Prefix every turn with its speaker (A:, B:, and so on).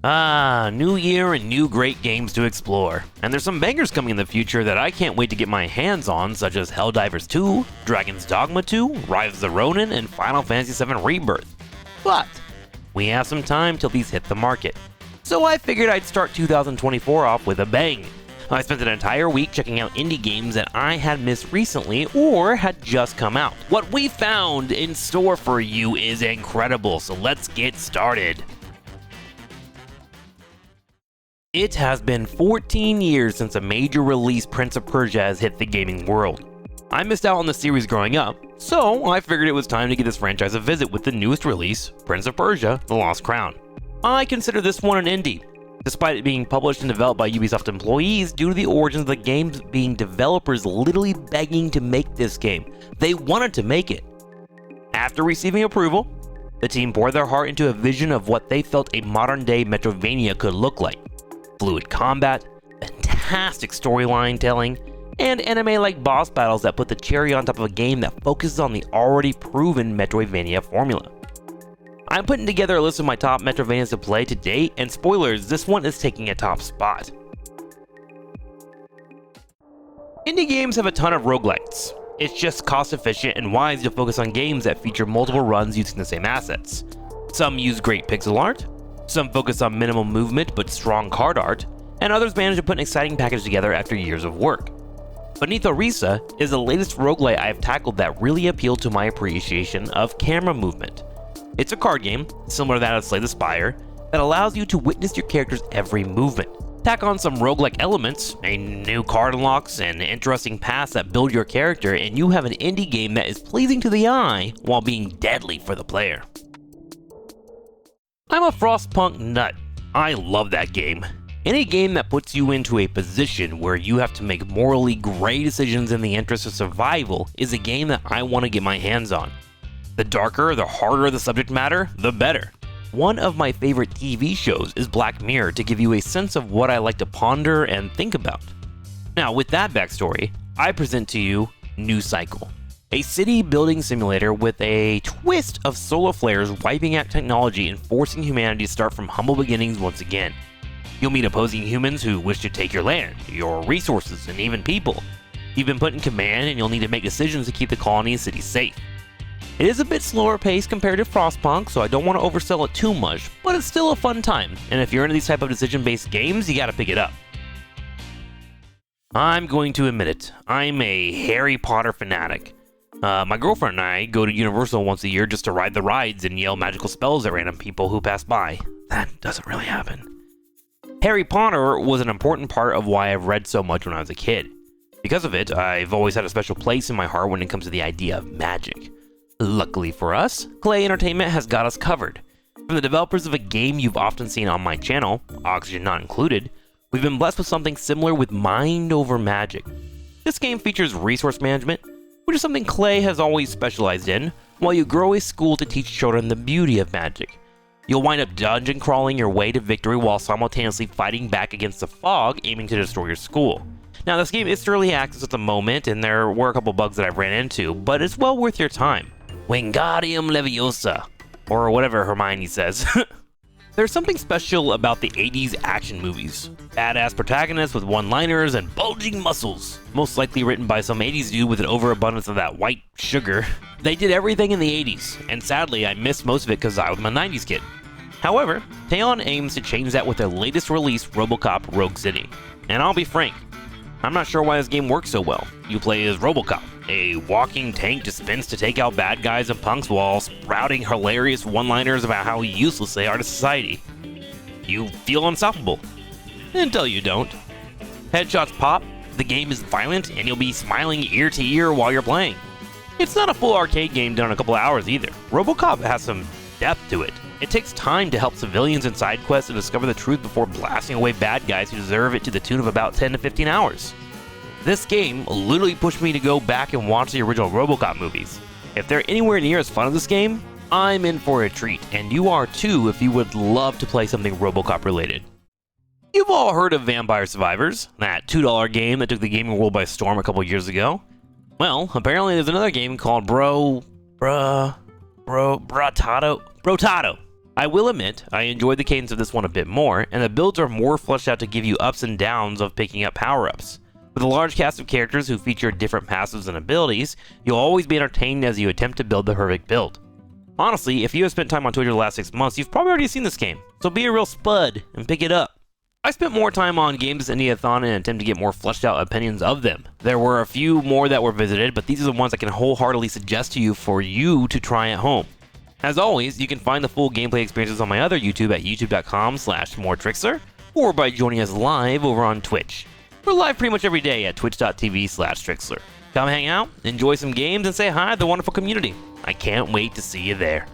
A: New year and new great games to explore. And there's some bangers coming in the future that I can't wait to get my hands on, such as Helldivers 2, Dragon's Dogma 2, Rise of the Ronin, and Final Fantasy VII Rebirth. But we have some time till these hit the market. So I figured I'd start 2024 off with a bang. I spent an entire week checking out indie games that I had missed recently or had just come out. What we found in store for you is incredible, so let's get started. It has been 14 years since a major release Prince of Persia has hit the gaming world. I missed out on the series growing up, so I figured it was time to give this franchise a visit with the newest release, Prince of Persia: The Lost Crown. I consider this one an indie, despite it being published and developed by Ubisoft employees due to the origins of the game being developers literally begging to make this game. They wanted to make it. After receiving approval, the team poured their heart into a vision of what they felt a modern-day Metroidvania could look like. Fluid combat, fantastic storyline telling, and anime-like boss battles that put the cherry on top of a game that focuses on the already proven Metroidvania formula. I'm putting together a list of my top Metroidvanias to play to date, and spoilers, this one is taking a top spot. Indie games have a ton of roguelites. It's just cost efficient and wise to focus on games that feature multiple runs using the same assets. Some use great pixel art, some focus on minimal movement but strong card art, and others manage to put an exciting package together after years of work. Beneath Arisa is the latest roguelite I have tackled that really appealed to my appreciation of camera movement. It's a card game, similar to that of Slay the Spire, that allows you to witness your character's every movement. Tack on some roguelike elements, a new card unlocks, and interesting paths that build your character, and you have an indie game that is pleasing to the eye while being deadly for the player. I'm a Frostpunk nut. I love that game. Any game that puts you into a position where you have to make morally gray decisions in the interest of survival is a game that I want to get my hands on. The darker, the harder the subject matter, the better. One of my favorite TV shows is Black Mirror to give you a sense of what I like to ponder and think about. Now, with that backstory, I present to you New Cycle, a city building simulator with a twist of solar flares wiping out technology and forcing humanity to start from humble beginnings once again. You'll meet opposing humans who wish to take your land, your resources, and even people. You've been put in command and you'll need to make decisions to keep the colony and city safe. It is a bit slower paced compared to Frostpunk, so I don't want to oversell it too much, but it's still a fun time, and if you're into these type of decision-based games, you gotta pick it up. I'm going to admit it, I'm a Harry Potter fanatic. My girlfriend and I go to Universal once a year just to ride the rides and yell magical spells at random people who pass by. That doesn't really happen. Harry Potter was an important part of why I've read so much when I was a kid. Because of it, I've always had a special place in my heart when it comes to the idea of magic. Luckily for us, Klei Entertainment has got us covered. From the developers of a game you've often seen on my channel, Oxygen not included, we've been blessed with something similar with Mind Over Magic. This game features resource management, which is something Klei has always specialized in, while you grow a school to teach children the beauty of magic. You'll wind up dungeon crawling your way to victory while simultaneously fighting back against the fog aiming to destroy your school. Now, this game is early access at the moment, and there were a couple bugs that I've ran into, but it's well worth your time. Wingardium Leviosa, or whatever Hermione says. There's something special about the 80s action movies. Badass protagonists with one-liners and bulging muscles. Most likely written by some 80s dude with an overabundance of that white sugar. They did everything in the 80s, and sadly I missed most of it because I was a 90s kid. However, Teon aims to change that with their latest release, RoboCop Rogue City. And I'll be frank, I'm not sure why this game works so well. You play as RoboCop, a walking tank dispensed to take out bad guys and punks while sprouting hilarious one-liners about how useless they are to society. You feel unstoppable. Until you don't. Headshots pop, the game is violent, and you'll be smiling ear to ear while you're playing. It's not a full arcade game done in a couple of hours either. RoboCop has some depth to it. It takes time to help civilians and side quests to discover the truth before blasting away bad guys who deserve it to the tune of about 10 to 15 hours. This game literally pushed me to go back and watch the original RoboCop movies. If they're anywhere near as fun as this game, I'm in for a treat, and you are too if you would love to play something RoboCop related. You've all heard of Vampire Survivors, that $2 game that took the gaming world by storm a couple years ago. Well, apparently there's another game called Brotato. I will admit, I enjoyed the cadence of this one a bit more, and the builds are more fleshed out to give you ups and downs of picking up power-ups. With a large cast of characters who feature different passives and abilities, you'll always be entertained as you attempt to build the perfect build. Honestly, if you have spent time on Twitter the last 6 months, you've probably already seen this game, so be a real spud and pick it up. I spent more time on games this Indie-a-thon in an attempt to get more fleshed out opinions of them. There were a few more that were visited, but these are the ones I can wholeheartedly suggest to you for you to try at home. As always, you can find the full gameplay experiences on my other YouTube at youtube.com/moreTrikSlyr, or by joining us live over on Twitch. We're live pretty much every day at twitch.tv/TrikSlyr. Come hang out, enjoy some games, and say hi to the wonderful community. I can't wait to see you there.